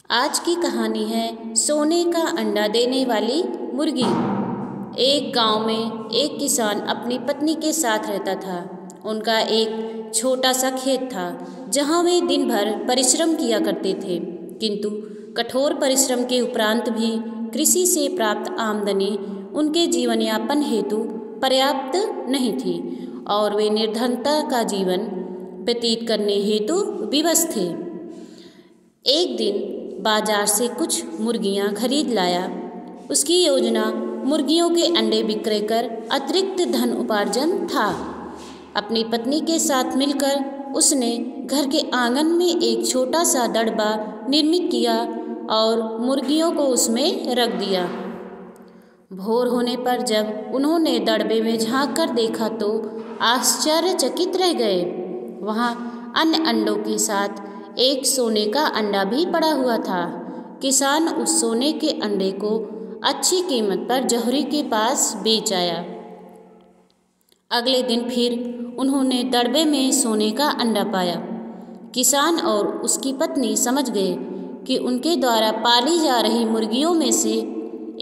आज की कहानी है सोने का अंडा देने वाली मुर्गी। एक गांव में एक किसान अपनी पत्नी के साथ रहता था। उनका एक छोटा सा खेत था जहां वे दिन भर परिश्रम किया करते थे, किंतु कठोर परिश्रम के उपरांत भी कृषि से प्राप्त आमदनी उनके जीवन यापन हेतु पर्याप्त नहीं थी और वे निर्धनता का जीवन व्यतीत करने हेतु विवश थे। एक दिन बाजार से कुछ मुर्गियां खरीद लाया। उसकी योजना मुर्गियों के अंडे विक्रय कर अतिरिक्त धन उपार्जन था। अपनी पत्नी के साथ मिलकर उसने घर के आंगन में एक छोटा सा दड़बा निर्मित किया और मुर्गियों को उसमें रख दिया। भोर होने पर जब उन्होंने दड़बे में झांक कर देखा तो आश्चर्यचकित रह गए। वहाँ अन्य अंडों के साथ एक सोने का अंडा भी पड़ा हुआ था। किसान उस सोने के अंडे को अच्छी कीमत पर जौहरी के पास बेच आया। अगले दिन फिर उन्होंने दड़बे में सोने का अंडा पाया। किसान और उसकी पत्नी समझ गए कि उनके द्वारा पाली जा रही मुर्गियों में से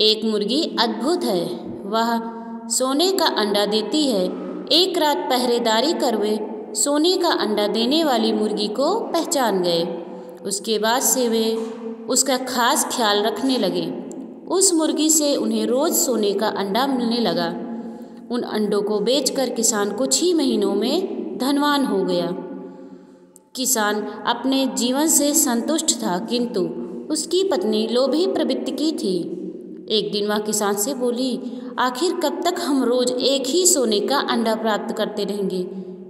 एक मुर्गी अद्भुत है। वह सोने का अंडा देती है। एक रात पहरेदारी कर वे सोने का अंडा देने वाली मुर्गी को पहचान गए। उसके बाद से वे उसका खास ख्याल रखने लगे। उस मुर्गी से उन्हें रोज़ सोने का अंडा मिलने लगा। उन अंडों को बेचकर किसान कुछ ही महीनों में धनवान हो गया। किसान अपने जीवन से संतुष्ट था, किंतु उसकी पत्नी लोभी प्रवृत्ति की थी। एक दिन वह किसान से बोली, आखिर कब तक हम रोज़ एक ही सोने का अंडा प्राप्त करते रहेंगे?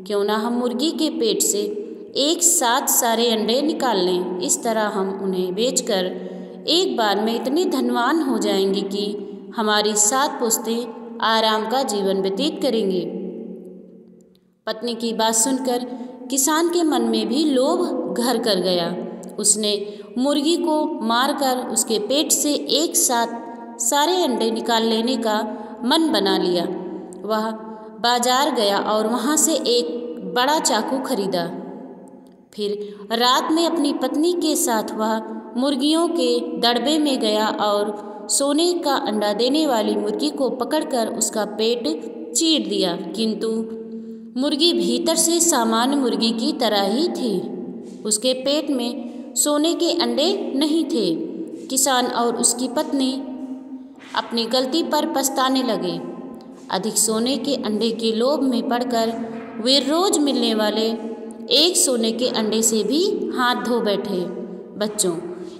क्यों ना हम मुर्गी के पेट से एक साथ सारे अंडे निकाल लें। इस तरह हम उन्हें बेचकर एक बार में इतने धनवान हो जाएंगे कि हमारी 7 पुश्तें आराम का जीवन व्यतीत करेंगे। पत्नी की बात सुनकर किसान के मन में भी लोभ घर कर गया। उसने मुर्गी को मारकर उसके पेट से एक साथ सारे अंडे निकाल लेने का मन बना लिया। वह बाजार गया और वहाँ से एक बड़ा चाकू खरीदा। फिर रात में अपनी पत्नी के साथ वह मुर्गियों के दड़बे में गया और सोने का अंडा देने वाली मुर्गी को पकड़कर उसका पेट चीर दिया, किंतु मुर्गी भीतर से सामान्य मुर्गी की तरह ही थी। उसके पेट में सोने के अंडे नहीं थे। किसान और उसकी पत्नी अपनी गलती पर पछताने लगे। अधिक सोने के अंडे के लोभ में पड़कर वे रोज मिलने वाले एक सोने के अंडे से भी हाथ धो बैठे। बच्चों,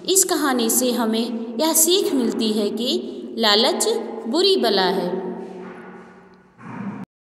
इस कहानी से हमें यह सीख मिलती है कि लालच बुरी बला है।